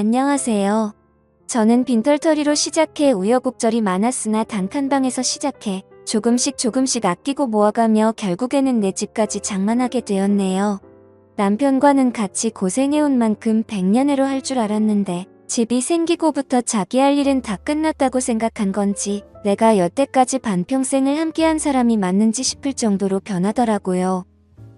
안녕하세요. 저는 빈털터리로 시작해 우여곡절이 많았으나 단칸방에서 시작해 조금씩 아끼고 모아가며 결국에는 내 집까지 장만하게 되었네요. 남편과는 같이 고생해온 만큼 백년해로 할 줄 알았는데 집이 생기고부터 자기 할 일은 다 끝났다고 생각한 건지 내가 여태까지 반평생을 함께한 사람이 맞는지 싶을 정도로 변하더라고요.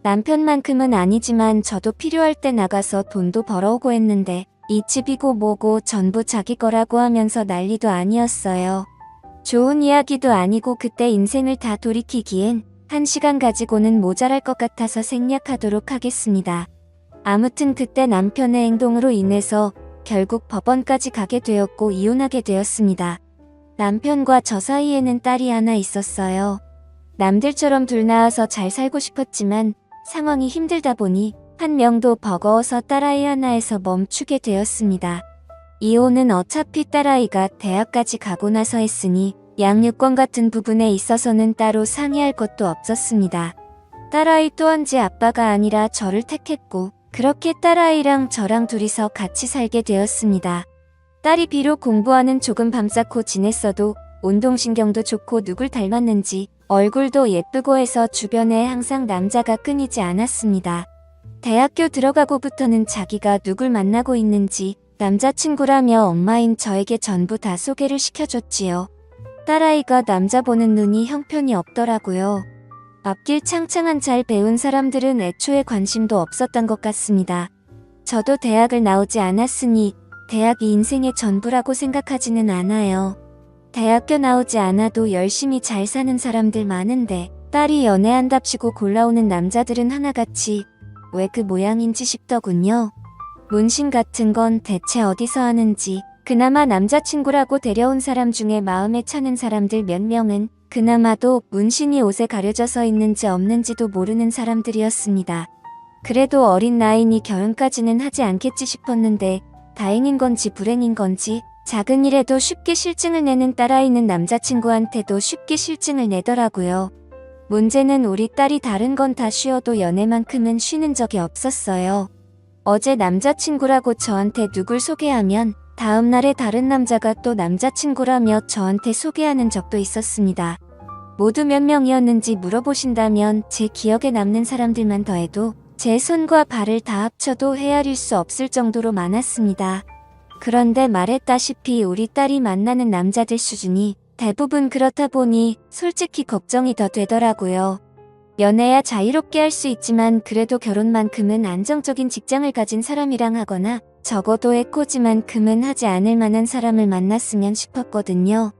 남편만큼은 아니지만 저도 필요할 때 나가서 돈도 벌어오고 했는데 이 집이고 뭐고 전부 자기 거라고 하면서 난리도 아니었어요. 좋은 이야기도 아니고 그때 인생을 다 돌이키기엔 1시간 가지고는 모자랄 것 같아서 생략하도록 하겠습니다. 아무튼 그때 남편의 행동으로 인해서 결국 법원까지 가게 되었고 이혼하게 되었습니다. 남편과 저 사이에는 딸이 하나 있었어요. 남들처럼 둘 낳아서 잘 살고 싶었지만 상황이 힘들다 보니 한 명도 버거워서 딸아이 하나에서 멈추게 되었습니다. 이혼은 어차피 딸아이가 대학까지 가고 나서 했으니 양육권 같은 부분에 있어서는 따로 상의할 것도 없었습니다. 딸아이 또한 제 아빠가 아니라 저를 택했고 그렇게 딸아이랑 저랑 둘이서 같이 살게 되었습니다. 딸이 비록 공부하는 조금 밤쌓고 지냈어도 운동신경도 좋고 누굴 닮았는지 얼굴도 예쁘고 해서 주변에 항상 남자가 끊이지 않았습니다. 대학교 들어가고부터는 자기가 누굴 만나고 있는지 남자친구라며 엄마인 저에게 전부 다 소개를 시켜줬지요. 딸아이가 남자 보는 눈이 형편이 없더라고요. 앞길 창창한 잘 배운 사람들은 애초에 관심도 없었던 것 같습니다. 저도 대학을 나오지 않았으니 대학이 인생의 전부라고 생각하지는 않아요. 대학교 나오지 않아도 열심히 잘 사는 사람들 많은데 딸이 연애한답시고 골라오는 남자들은 하나같이 왜 그 모양인지 싶더군요. 문신 같은 건 대체 어디서 하는지 그나마 남자친구라고 데려온 사람 중에 마음에 차는 사람들 몇 명은 그나마도 문신이 옷에 가려져서 있는지 없는지도 모르는 사람들이었습니다. 그래도 어린 나이니 결혼까지는 하지 않겠지 싶었는데 다행인 건지 불행인 건지 작은 일에도 쉽게 실증을 내는 딸아이는 남자친구한테도 쉽게 실증을 내더라고요. 문제는 우리 딸이 다른 건 다 쉬어도 연애만큼은 쉬는 적이 없었어요. 어제 남자친구라고 저한테 누굴 소개하면 다음날에 다른 남자가 또 남자친구라며 저한테 소개하는 적도 있었습니다. 모두 몇 명이었는지 물어보신다면 제 기억에 남는 사람들만 더해도 제 손과 발을 다 합쳐도 헤아릴 수 없을 정도로 많았습니다. 그런데 말했다시피 우리 딸이 만나는 남자들 수준이 대부분 그렇다 보니 솔직히 걱정이 더 되더라고요. 연애야 자유롭게 할 수 있지만 그래도 결혼만큼은 안정적인 직장을 가진 사람이랑 하거나 적어도 해코지만큼은 하지 않을 만한 사람을 만났으면 싶었거든요.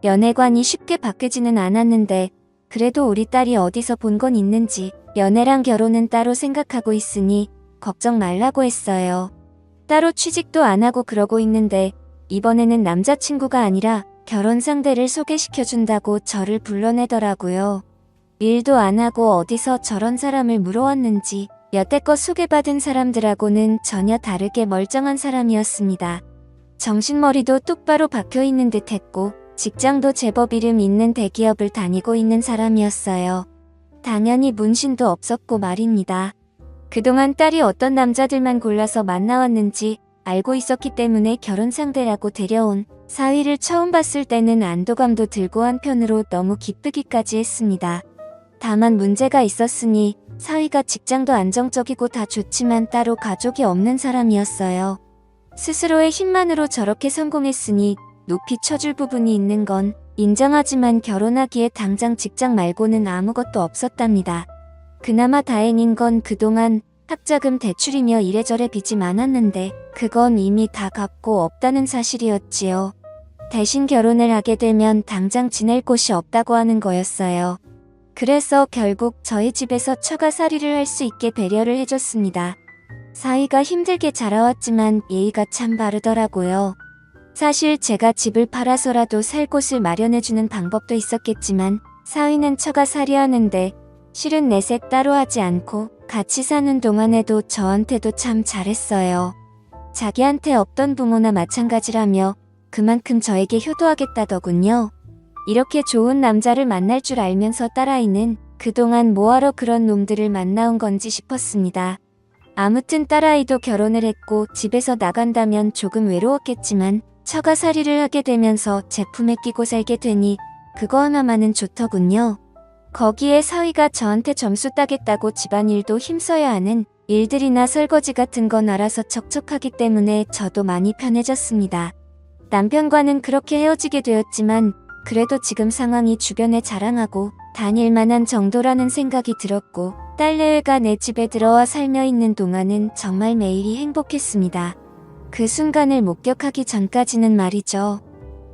연애관이 쉽게 바뀌지는 않았는데 그래도 우리 딸이 어디서 본 건 있는지 연애랑 결혼은 따로 생각하고 있으니 걱정 말라고 했어요. 따로 취직도 안 하고 그러고 있는데 이번에는 남자친구가 아니라 결혼 상대를 소개시켜준다고 저를 불러내더라고요. 일도 안 하고 어디서 저런 사람을 물어왔는지 여태껏 소개받은 사람들하고는 전혀 다르게 멀쩡한 사람이었습니다. 정신머리도 똑바로 박혀있는 듯 했고 직장도 제법 이름 있는 대기업을 다니고 있는 사람이었어요. 당연히 문신도 없었고 말입니다. 그동안 딸이 어떤 남자들만 골라서 만나왔는지 알고 있었기 때문에 결혼 상대라고 데려온 사위를 처음 봤을 때는 안도감도 들고 한편으로 너무 기쁘기까지 했습니다. 다만 문제가 있었으니 사위가 직장도 안정적이고 다 좋지만 따로 가족이 없는 사람이었어요. 스스로의 힘만으로 저렇게 성공했으니 높이 쳐줄 부분이 있는 건 인정하지만 결혼하기에 당장 직장 말고는 아무것도 없었답니다. 그나마 다행인 건 그동안 학자금 대출이며 이래저래 빚이 많았는데 그건 이미 다 갚고 없다는 사실이었지요. 대신 결혼을 하게 되면 당장 지낼 곳이 없다고 하는 거였어요. 그래서 결국 저희 집에서 처가살이를 할 수 있게 배려를 해줬습니다. 사위가 힘들게 자라왔지만 예의가 참 바르더라고요. 사실 제가 집을 팔아서라도 살 곳을 마련해주는 방법도 있었겠지만 사위는 처가살이 하는데 실은 내색 따로 하지 않고 같이 사는 동안에도 저한테도 참 잘했어요. 자기한테 없던 부모나 마찬가지라며 그만큼 저에게 효도하겠다더군요. 이렇게 좋은 남자를 만날 줄 알면서 딸아이는 그동안 뭐하러 그런 놈들을 만나온 건지 싶었습니다. 아무튼 딸아이도 결혼을 했고 집에서 나간다면 조금 외로웠겠지만 처가살이를 하게 되면서 제품에 끼고 살게 되니 그거 하나만은 좋더군요. 거기에 사위가 저한테 점수 따겠다고 집안일도 힘써야 하는 일들이나 설거지 같은 건 알아서 척척하기 때문에 저도 많이 편해졌습니다. 남편과는 그렇게 헤어지게 되었지만 그래도 지금 상황이 주변에 자랑하고 다닐 만한 정도라는 생각이 들었고 딸내외가 내 집에 들어와 살며 있는 동안은 정말 매일이 행복했습니다. 그 순간을 목격하기 전까지는 말이죠.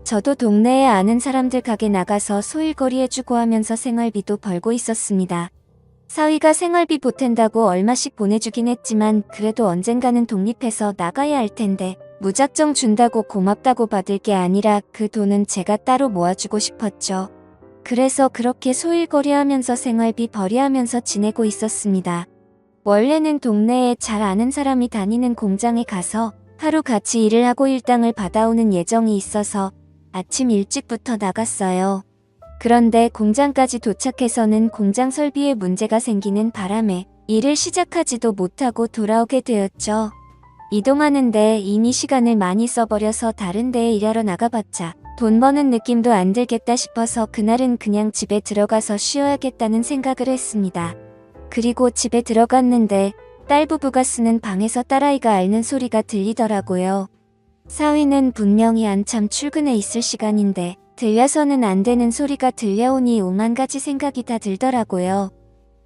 저도 동네에 아는 사람들 가게 나가서 소일거리 해주고 하면서 생활비도 벌고 있었습니다. 사위가 생활비 보탠다고 얼마씩 보내주긴 했지만 그래도 언젠가는 독립해서 나가야 할 텐데 무작정 준다고 고맙다고 받을 게 아니라 그 돈은 제가 따로 모아주고 싶었죠. 그래서 그렇게 소일거리 하면서 생활비 벌이하면서 지내고 있었습니다. 원래는 동네에 잘 아는 사람이 다니는 공장에 가서 하루 같이 일을 하고 일당을 받아오는 예정이 있어서 아침 일찍부터 나갔어요. 그런데 공장까지 도착해서는 공장 설비에 문제가 생기는 바람에 일을 시작하지도 못하고 돌아오게 되었죠. 이동하는데 이미 시간을 많이 써버려서 다른 데에 일하러 나가봤자 돈 버는 느낌도 안 들겠다 싶어서 그날은 그냥 집에 들어가서 쉬어야겠다는 생각을 했습니다. 그리고 집에 들어갔는데 딸 부부가 쓰는 방에서 딸아이가 앓는 소리가 들리더라고요. 사위는 분명히 한참 출근해 있을 시간인데 들려서는 안 되는 소리가 들려오니 오만 가지 생각이 다 들더라고요.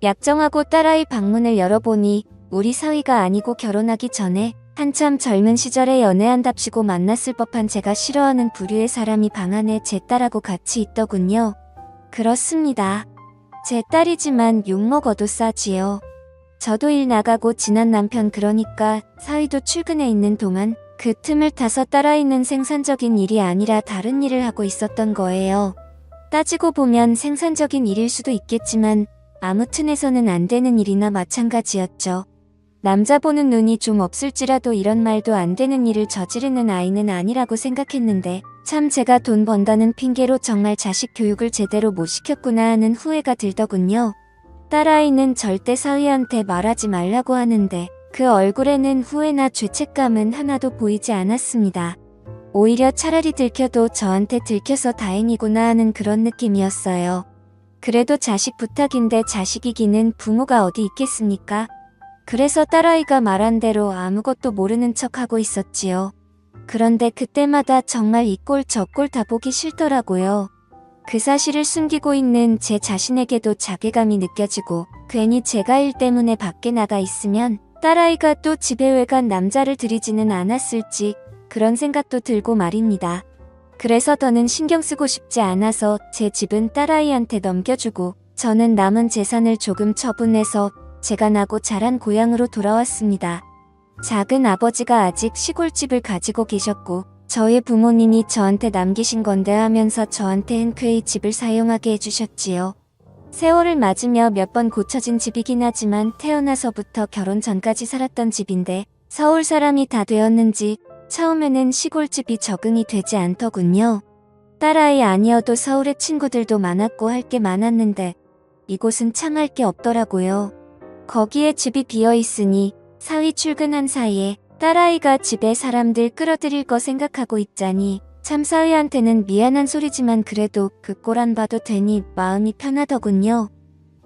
약정하고 딸아이 방문을 열어보니 우리 사위가 아니고 결혼하기 전에 한참 젊은 시절에 연애한답시고 만났을 법한 제가 싫어하는 부류의 사람이 방 안에 제 딸하고 같이 있더군요. 그렇습니다. 제 딸이지만 욕먹어도 싸지요. 저도 일 나가고 지난 남편 그러니까 사위도 출근해 있는 동안 그 틈을 타서 딸아이는 생산적인 일이 아니라 다른 일을 하고 있었던 거예요. 따지고 보면 생산적인 일일 수도 있겠지만 아무 튼에서는 안 되는 일이나 마찬가지였죠. 남자 보는 눈이 좀 없을지라도 이런 말도 안 되는 일을 저지르는 아이는 아니라고 생각했는데 참 제가 돈 번다는 핑계로 정말 자식 교육을 제대로 못 시켰구나 하는 후회가 들더군요. 딸아이는 절대 사위한테 말하지 말라고 하는데 그 얼굴에는 후회나 죄책감은 하나도 보이지 않았습니다. 오히려 차라리 들켜도 저한테 들켜서 다행이구나 하는 그런 느낌이었어요. 그래도 자식 부탁인데 자식 이기는 부모가 어디 있겠습니까? 그래서 딸아이가 말한 대로 아무것도 모르는 척하고 있었지요. 그런데 그때마다 정말 이 꼴 저 꼴 다 보기 싫더라고요. 그 사실을 숨기고 있는 제 자신에게도 자괴감이 느껴지고 괜히 제가 일 때문에 밖에 나가 있으면 딸아이가 또 집에 외간 남자를 들이지는 않았을지 그런 생각도 들고 말입니다. 그래서 더는 신경 쓰고 싶지 않아서 제 집은 딸아이한테 넘겨주고 저는 남은 재산을 조금 처분해서 제가 나고 자란 고향으로 돌아왔습니다. 작은 아버지가 아직 시골집을 가지고 계셨고 저희 부모님이 저한테 남기신 건데 하면서 저한테 흔쾌히 집을 사용하게 해주셨지요. 세월을 맞으며 몇 번 고쳐진 집이긴 하지만 태어나서부터 결혼 전까지 살았던 집인데 서울 사람이 다 되었는지 처음에는 시골집이 적응이 되지 않더군요. 딸아이 아니어도 서울에 친구들도 많았고 할 게 많았는데 이곳은 참 할 게 없더라고요. 거기에 집이 비어있으니 사위 출근한 사이에 딸아이가 집에 사람들 끌어들일 거 생각하고 있자니 참 사위한테는 미안한 소리지만 그래도 그 꼴 안 봐도 되니 마음이 편하더군요.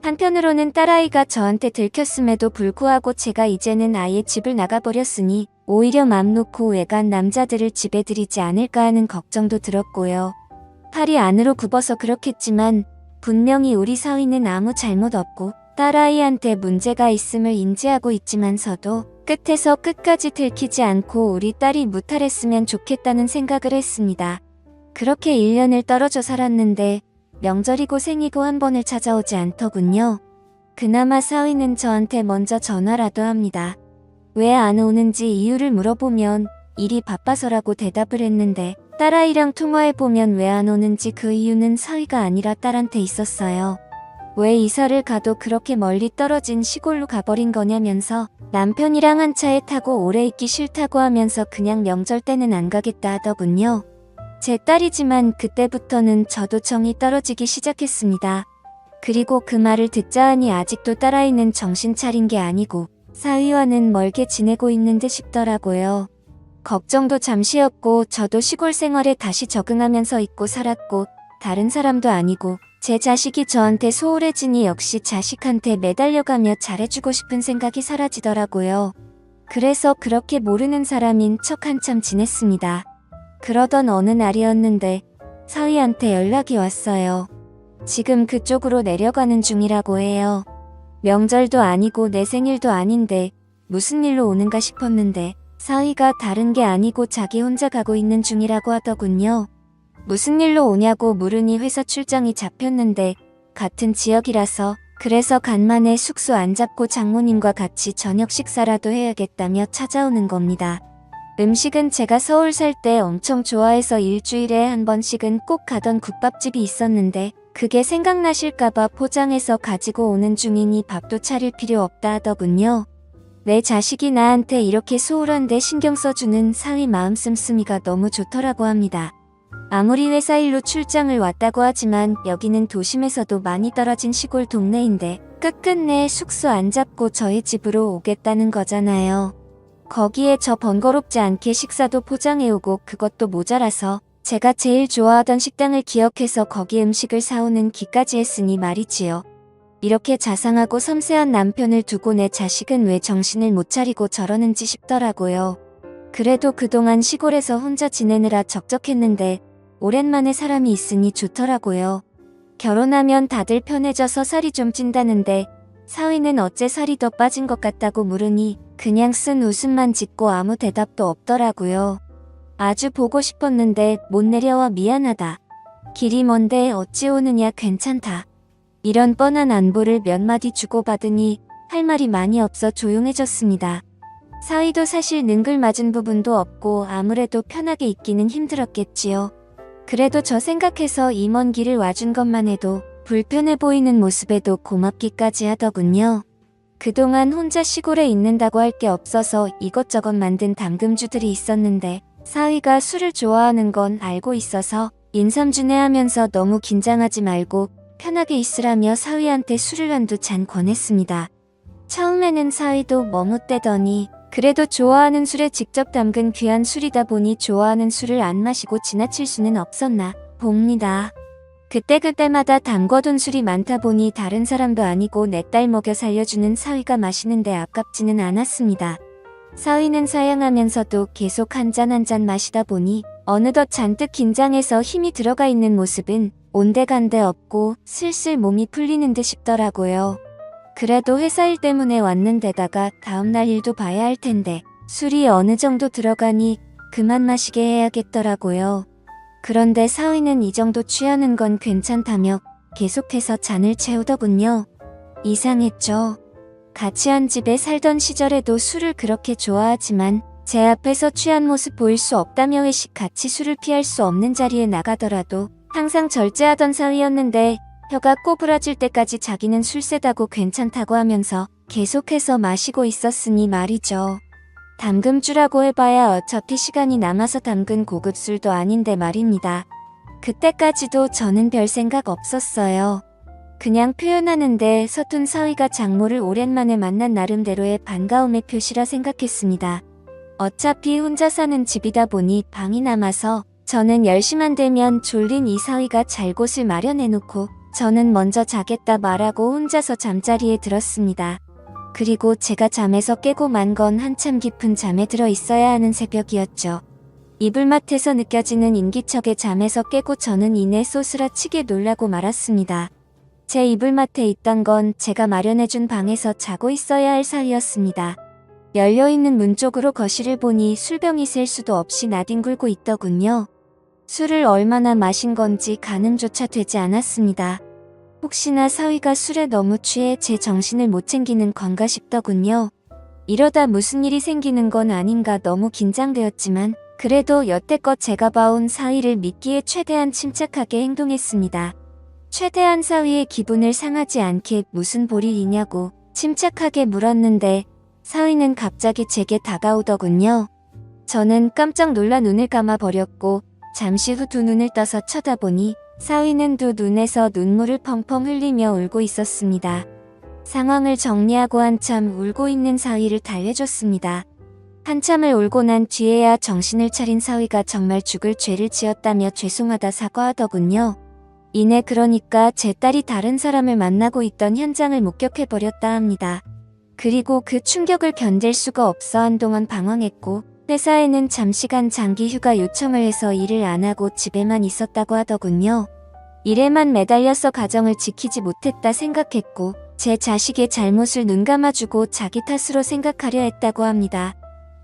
한편으로는 딸아이가 저한테 들켰음에도 불구하고 제가 이제는 아예 집을 나가버렸으니 오히려 맘 놓고 외간 남자들을 집에 들이지 않을까 하는 걱정도 들었고요. 팔이 안으로 굽어서 그렇겠지만 분명히 우리 사위는 아무 잘못 없고 딸아이한테 문제가 있음을 인지하고 있지만서도 끝에서 끝까지 들키지 않고 우리 딸이 무탈했으면 좋겠다는 생각을 했습니다. 그렇게 1년을 떨어져 살았는데 명절이고 생이고 한 번을 찾아오지 않더군요. 그나마 사위는 저한테 먼저 전화라도 합니다. 왜 안 오는지 이유를 물어보면 일이 바빠서라고 대답을 했는데 딸아이랑 통화해보면 왜 안 오는지 그 이유는 사위가 아니라 딸한테 있었어요. 왜 이사를 가도 그렇게 멀리 떨어진 시골로 가버린 거냐면서 남편이랑 한 차에 타고 오래 있기 싫다고 하면서 그냥 명절 때는 안 가겠다 하더군요. 제 딸이지만 그때부터는 저도 정이 떨어지기 시작했습니다. 그리고 그 말을 듣자 하니 아직도 딸아이는 정신 차린 게 아니고 사위와는 멀게 지내고 있는 듯 싶더라고요. 걱정도 잠시였고 저도 시골 생활에 다시 적응하면서 있고 살았고 다른 사람도 아니고 제 자식이 저한테 소홀해지니 역시 자식한테 매달려가며 잘해주고 싶은 생각이 사라지더라고요. 그래서 그렇게 모르는 사람인 척 한참 지냈습니다. 그러던 어느 날이었는데 사위한테 연락이 왔어요. 지금 그쪽으로 내려가는 중이라고 해요. 명절도 아니고 내 생일도 아닌데 무슨 일로 오는가 싶었는데 사위가 다른 게 아니고 자기 혼자 가고 있는 중이라고 하더군요. 무슨 일로 오냐고 물으니 회사 출장이 잡혔는데 같은 지역이라서 그래서 간만에 숙소 안 잡고 장모님과 같이 저녁 식사라도 해야겠다며 찾아오는 겁니다. 음식은 제가 서울 살 때 엄청 좋아해서 일주일에 한 번씩은 꼭 가던 국밥집이 있었는데 그게 생각나실까봐 포장해서 가지고 오는 중이니 밥도 차릴 필요 없다 하더군요. 내 자식이 나한테 이렇게 소홀한데 신경 써주는 사위 마음 씀씀이가 너무 좋더라고 합니다. 아무리 회사 일로 출장을 왔다고 하지만 여기는 도심에서도 많이 떨어진 시골 동네인데 끝끝내 숙소 안 잡고 저희 집으로 오겠다는 거잖아요. 거기에 저 번거롭지 않게 식사도 포장해오고 그것도 모자라서 제가 제일 좋아하던 식당을 기억해서 거기 음식을 사오는 기까지 했으니 말이지요. 이렇게 자상하고 섬세한 남편을 두고 내 자식은 왜 정신을 못 차리고 저러는지 싶더라고요. 그래도 그동안 시골에서 혼자 지내느라 적적했는데 오랜만에 사람이 있으니 좋더라고요. 결혼하면 다들 편해져서 살이 좀 찐다는데 사위는 어째 살이 더 빠진 것 같다고 물으니 그냥 쓴 웃음만 짓고 아무 대답도 없더라고요. 아주 보고 싶었는데 못 내려와 미안하다. 길이 먼데 어찌 오느냐 괜찮다. 이런 뻔한 안부를 몇 마디 주고받으니 할 말이 많이 없어 조용해졌습니다. 사위도 사실 능글맞은 부분도 없고 아무래도 편하게 있기는 힘들었겠지요. 그래도 저 생각해서 이 먼 길을 와준 것만 해도 불편해 보이는 모습에도 고맙기까지 하더군요. 그동안 혼자 시골에 있는다고 할 게 없어서 이것저것 만든 담금주들이 있었는데 사위가 술을 좋아하는 건 알고 있어서 인삼주내하면서 너무 긴장하지 말고 편하게 있으라며 사위한테 술을 한두 잔 권했습니다. 처음에는 사위도 머뭇대더니 그래도 좋아하는 술에 직접 담근 귀한 술이다 보니 좋아하는 술을 안 마시고 지나칠 수는 없었나 봅니다. 그때그때마다 담궈둔 술이 많다 보니 다른 사람도 아니고 내 딸 먹여 살려주는 사위가 마시는데 아깝지는 않았습니다. 사위는 사양하면서도 계속 한 잔 한 잔 마시다 보니 어느덧 잔뜩 긴장해서 힘이 들어가 있는 모습은 온데간데 없고 슬슬 몸이 풀리는 듯 싶더라고요. 그래도 회사 일 때문에 왔는데다가 다음날 일도 봐야 할 텐데 술이 어느 정도 들어가니 그만 마시게 해야겠더라고요. 그런데 사위는 이 정도 취하는 건 괜찮다며 계속해서 잔을 채우더군요. 이상했죠. 같이 한 집에 살던 시절에도 술을 그렇게 좋아하지만 제 앞에서 취한 모습 보일 수 없다며 회식 같이 술을 피할 수 없는 자리에 나가더라도 항상 절제하던 사위였는데 혀가 꼬부라질 때까지 자기는 술 세다고 괜찮다고 하면서 계속해서 마시고 있었으니 말이죠. 담금주라고 해봐야 어차피 시간이 남아서 담근 고급 술도 아닌데 말입니다. 그때까지도 저는 별 생각 없었어요. 그냥 표현하는데 서툰 사위가 장모를 오랜만에 만난 나름대로의 반가움의 표시라 생각했습니다. 어차피 혼자 사는 집이다 보니 방이 남아서 저는 10시만 되면 졸린 이 사위가 잘 곳을 마련해놓고 저는 먼저 자겠다 말하고 혼자서 잠자리에 들었습니다. 그리고 제가 잠에서 깨고 만 건 한참 깊은 잠에 들어 있어야 하는 새벽이었죠. 이불맛에서 느껴지는 인기척에 잠에서 깨고 저는 이내 쏘스라치게 놀라고 말았습니다. 제 이불맛에 있던 건 제가 마련해준 방에서 자고 있어야 할 사위였습니다. 열려있는 문 쪽으로 거실을 보니 술병이 셀 수도 없이 나뒹굴고 있더군요. 술을 얼마나 마신 건지 가늠조차 되지 않았습니다. 혹시나 사위가 술에 너무 취해 제 정신을 못 챙기는 건가 싶더군요. 이러다 무슨 일이 생기는 건 아닌가 너무 긴장되었지만 그래도 여태껏 제가 봐온 사위를 믿기에 최대한 침착하게 행동했습니다. 최대한 사위의 기분을 상하지 않게 무슨 볼일이냐고 침착하게 물었는데 사위는 갑자기 제게 다가오더군요. 저는 깜짝 놀라 눈을 감아버렸고 잠시 후 두 눈을 떠서 쳐다보니 사위는 두 눈에서 눈물을 펑펑 흘리며 울고 있었습니다. 상황을 정리하고 한참 울고 있는 사위를 달래줬습니다. 한참을 울고 난 뒤에야 정신을 차린 사위가 정말 죽을 죄를 지었다며 죄송하다 사과하더군요. 이내 그러니까 제 딸이 다른 사람을 만나고 있던 현장을 목격해버렸다 합니다. 그리고 그 충격을 견딜 수가 없어 한동안 방황했고 회사에는 잠시간 장기 휴가 요청을 해서 일을 안 하고 집에만 있었다고 하더군요. 일에만 매달려서 가정을 지키지 못했다 생각했고 제 자식의 잘못을 눈감아주고 자기 탓으로 생각하려 했다고 합니다.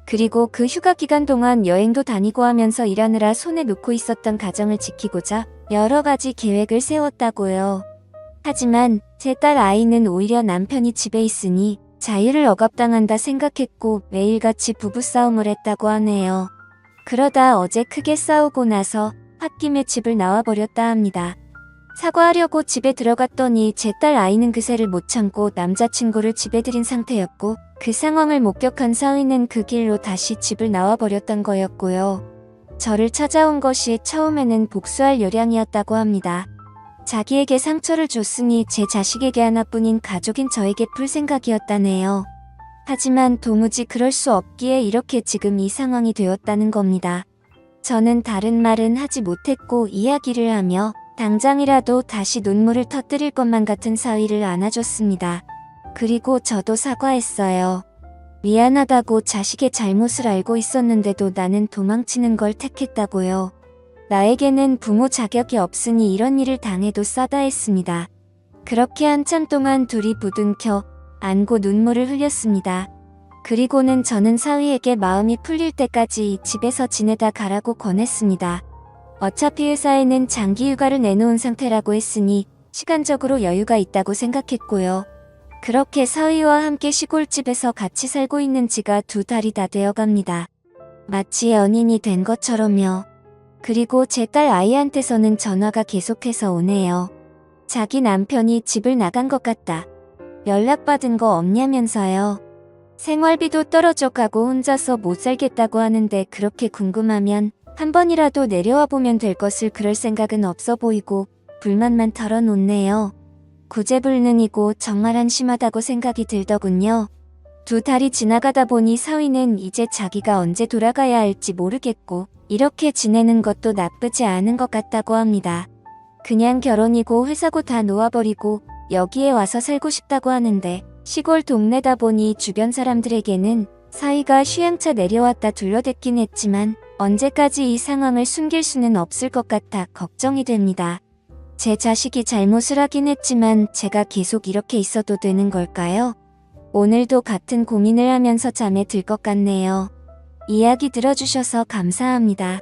그리고 그 휴가 기간 동안 여행도 다니고 하면서 일하느라 손에 놓고 있었던 가정을 지키고자 여러 가지 계획을 세웠다고요. 하지만 제 딸 아이는 오히려 남편이 집에 있으니 자유를 억압당한다 생각했고 매일같이 부부싸움을 했다고 하네요. 그러다 어제 크게 싸우고 나서 홧김에 집을 나와버렸다 합니다. 사과하려고 집에 들어갔더니 제 딸 아이는 그새를 못 참고 남자친구를 집에 들인 상태였고 그 상황을 목격한 사위는 그 길로 다시 집을 나와버렸던 거였고요. 저를 찾아온 것이 처음에는 복수할 요량이었다고 합니다. 자기에게 상처를 줬으니 제 자식에게 하나뿐인 가족인 저에게 풀 생각이었다네요. 하지만 도무지 그럴 수 없기에 이렇게 지금 이 상황이 되었다는 겁니다. 저는 다른 말은 하지 못했고 이야기를 하며 당장이라도 다시 눈물을 터뜨릴 것만 같은 사위를 안아줬습니다. 그리고 저도 사과했어요. 미안하다고 자식의 잘못을 알고 있었는데도 나는 도망치는 걸 택했다고요. 나에게는 부모 자격이 없으니 이런 일을 당해도 싸다 했습니다. 그렇게 한참 동안 둘이 부둥켜 안고 눈물을 흘렸습니다. 그리고는 저는 사위에게 마음이 풀릴 때까지 이 집에서 지내다 가라고 권했습니다. 어차피 회사에는 장기 휴가를 내놓은 상태라고 했으니 시간적으로 여유가 있다고 생각했고요. 그렇게 사위와 함께 시골집에서 같이 살고 있는 지가 2달이 다 되어갑니다. 마치 연인이 된 것처럼요. 그리고 제 딸 아이한테서는 전화가 계속해서 오네요. 자기 남편이 집을 나간 것 같다. 연락받은 거 없냐면서요. 생활비도 떨어져 가고 혼자서 못 살겠다고 하는데 그렇게 궁금하면 한 번이라도 내려와 보면 될 것을 그럴 생각은 없어 보이고 불만만 털어놓네요. 구제불능이고 정말 한심하다고 생각이 들더군요. 2달이 지나가다 보니 사위는 이제 자기가 언제 돌아가야 할지 모르겠고 이렇게 지내는 것도 나쁘지 않은 것 같다고 합니다. 그냥 결혼이고 회사고 다 놓아버리고 여기에 와서 살고 싶다고 하는데 시골 동네다 보니 주변 사람들에게는 사위가 휴양차 내려왔다 둘러댔긴 했지만 언제까지 이 상황을 숨길 수는 없을 것 같아 걱정이 됩니다. 제 자식이 잘못을 하긴 했지만 제가 계속 이렇게 있어도 되는 걸까요? 오늘도 같은 고민을 하면서 잠에 들 것 같네요. 이야기 들어주셔서 감사합니다.